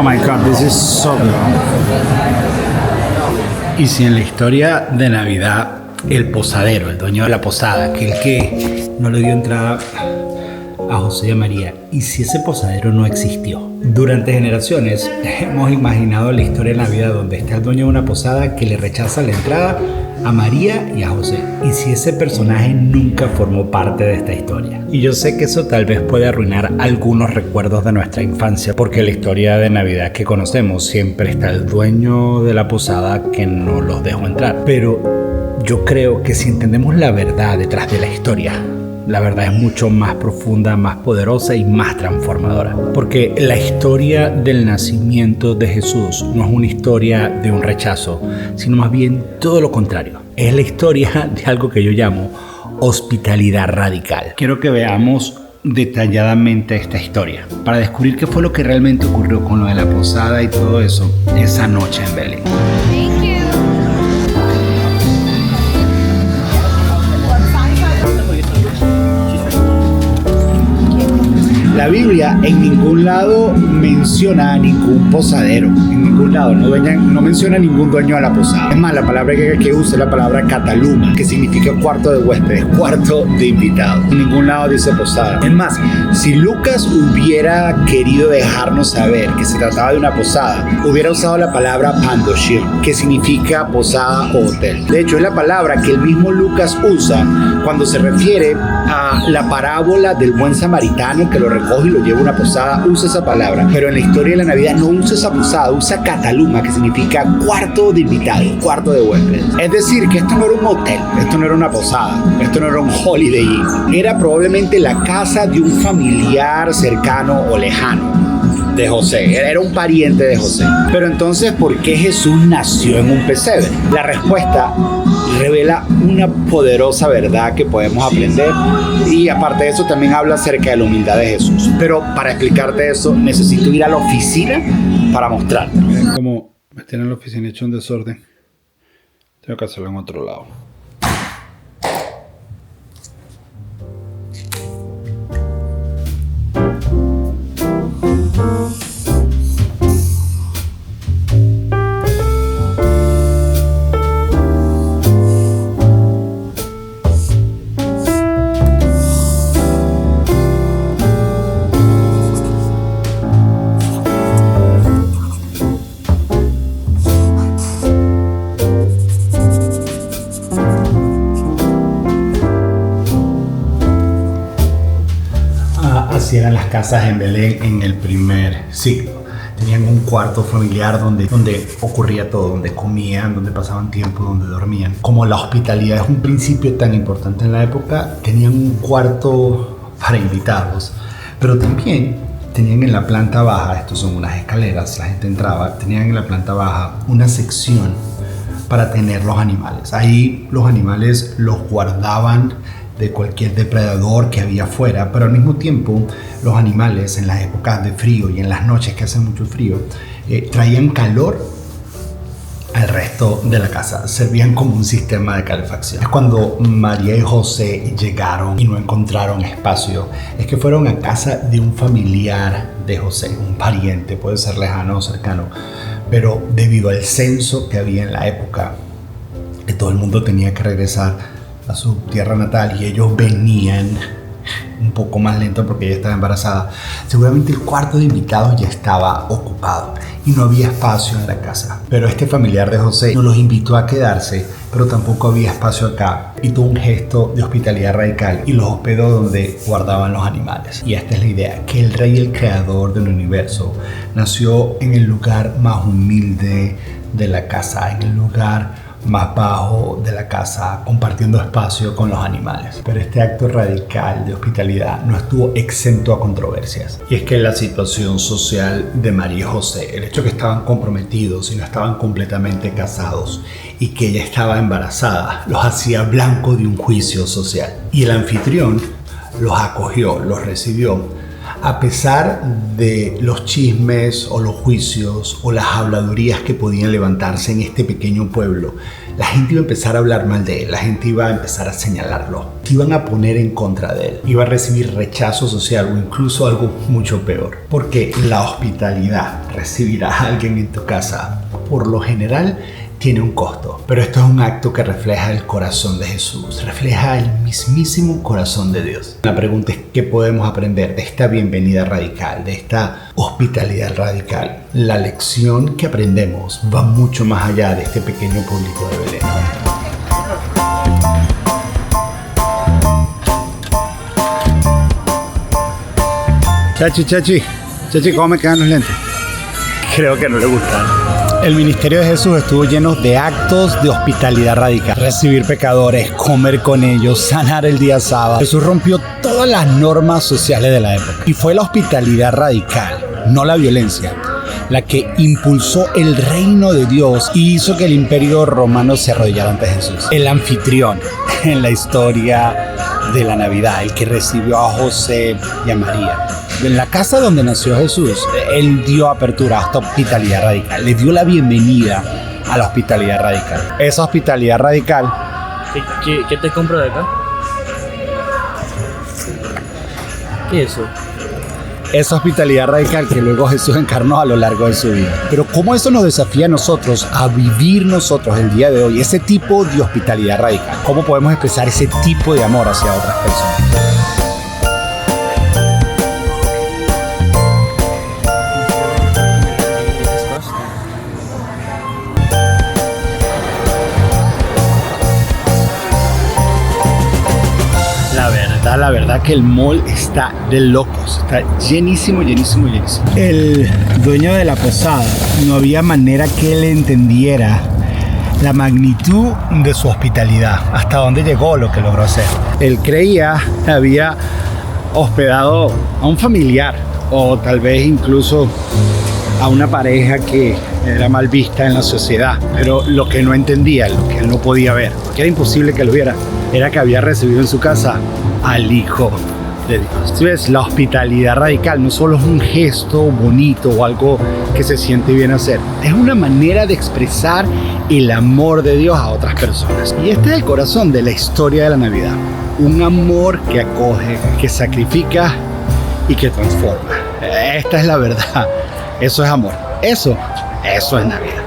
Oh my God, this is so good. Y si en la historia de Navidad el posadero, el dueño de la posada, aquel que no le dio entrada a José y a María, y si ese posadero no existió. Durante generaciones hemos imaginado la historia de Navidad donde está el dueño de una posada que le rechaza la entrada a María y a José. Y si ese personaje nunca formó parte de esta historia. Y yo sé que eso tal vez puede arruinar algunos recuerdos de nuestra infancia, porque en la historia de Navidad que conocemos siempre está el dueño de la posada que no los dejó entrar. Pero yo creo que si entendemos la verdad detrás de la historia, la verdad es mucho más profunda, más poderosa y más transformadora. Porque la historia del nacimiento de Jesús no es una historia de un rechazo, sino más bien todo lo contrario. Es la historia de algo que yo llamo hospitalidad radical. Quiero que veamos detalladamente esta historia para descubrir qué fue lo que realmente ocurrió con lo de la posada y todo eso esa noche en Belén. La Biblia en ningún lado menciona a ningún posadero, en ningún lado, no menciona a ningún dueño de la posada. Es más, la palabra que usa es la palabra cataluma, que significa cuarto de huéspedes, cuarto de invitados. En ningún lado dice posada. Es más, si Lucas hubiera querido dejarnos saber que se trataba de una posada, hubiera usado la palabra pandoshir, que significa posada o hotel. De hecho, es la palabra que el mismo Lucas usa cuando se refiere a la parábola del buen samaritano que lo recoge y lo lleva a una posada. Usa esa palabra, pero en la historia de la Navidad no usa esa posada, usa cataluma, que significa cuarto de invitados, cuarto de huéspedes. Es decir, que esto no era un hotel, esto no era una posada, esto no era un Holiday Inn, era probablemente la casa de un familiar cercano o lejano de José, era un pariente de José. Pero entonces, ¿por qué Jesús nació en un pesebre? La respuesta revela una poderosa verdad que podemos aprender, y aparte de eso también habla acerca de la humildad de Jesús. Pero para explicarte eso necesito ir a la oficina para mostrarte. Miren cómo me tienen la oficina hecho un desorden. Tengo que hacerlo en otro lado. Así eran las casas en Belén en el primer siglo. Tenían un cuarto familiar donde ocurría todo, donde comían, donde pasaban tiempo, donde dormían. Como la hospitalidad es un principio tan importante en la época, tenían un cuarto para invitados, pero también tenían en la planta baja, estos son unas escaleras, la gente entraba, tenían en la planta baja una sección para tener los animales. Ahí los animales los guardaban de cualquier depredador que había afuera, pero al mismo tiempo los animales en las épocas de frío y en las noches que hace mucho frío traían calor al resto de la casa, servían como un sistema de calefacción. Es cuando María y José llegaron y no encontraron espacio, es que fueron a casa de un familiar de José, un pariente, puede ser lejano o cercano, pero debido al censo que había en la época, que todo el mundo tenía que regresar a su tierra natal y ellos venían un poco más lento porque ella estaba embarazada, seguramente el cuarto de invitados ya estaba ocupado y no había espacio en la casa. Pero este familiar de José no los invitó a quedarse, pero tampoco había espacio acá, y tuvo un gesto de hospitalidad radical y los hospedó donde guardaban los animales. Y esta es la idea, que el rey, el creador del universo, nació en el lugar más humilde de la casa, en el lugar más bajo de la casa, compartiendo espacio con los animales. Pero este acto radical de hospitalidad no estuvo exento a controversias. Y es que la situación social de María y José, el hecho que estaban comprometidos y no estaban completamente casados y que ella estaba embarazada, los hacía blanco de un juicio social. Y el anfitrión los acogió, los recibió, A pesar de los chismes o los juicios o las habladurías que podían levantarse en este pequeño pueblo, la gente iba a empezar a hablar mal de él, la gente iba a empezar a señalarlo, iban a poner en contra de él, iba a recibir rechazo social o incluso algo mucho peor. Porque la hospitalidad, recibir a alguien en tu casa, por lo general tiene un costo, pero esto es un acto que refleja el corazón de Jesús, refleja el mismísimo corazón de Dios. La pregunta es: ¿qué podemos aprender de esta bienvenida radical, de esta hospitalidad radical? La lección que aprendemos va mucho más allá de este pequeño pueblito de Belén. Chachi, ¿cómo me quedan los lentes? Creo que no le gustaron. El ministerio de Jesús estuvo lleno de actos de hospitalidad radical. Recibir pecadores, comer con ellos, sanar el día sábado. Jesús rompió todas las normas sociales de la época. Y fue la hospitalidad radical, no la violencia, la que impulsó el reino de Dios y hizo que el imperio romano se arrodillara ante Jesús. El anfitrión en la historia de la Navidad, el que recibió a José y a María. En la casa donde nació Jesús, él dio apertura a esta hospitalidad radical, le dio la bienvenida a la hospitalidad radical. Esa hospitalidad radical... ¿Qué te compro de acá? ¿Qué es eso? Esa hospitalidad radical que luego Jesús encarnó a lo largo de su vida. Pero cómo eso nos desafía a nosotros a vivir nosotros el día de hoy, ese tipo de hospitalidad radical. ¿Cómo podemos expresar ese tipo de amor hacia otras personas? La verdad que el mall está de locos, está llenísimo. El dueño de la posada, no había manera que él entendiera la magnitud de su hospitalidad, hasta dónde llegó lo que logró hacer. Él creía que había hospedado a un familiar o tal vez incluso a una pareja que era mal vista en la sociedad, pero lo que no entendía, lo que él no podía ver, porque era imposible que lo viera, era que había recibido en su casa al Hijo de Dios. ¿Sí ves? La hospitalidad radical no solo es un gesto bonito o algo que se siente bien hacer, es una manera de expresar el amor de Dios a otras personas. Y este es el corazón de la historia de la Navidad, un amor que acoge, que sacrifica y que transforma. Esta es la verdad. Eso es amor. Eso es Navidad.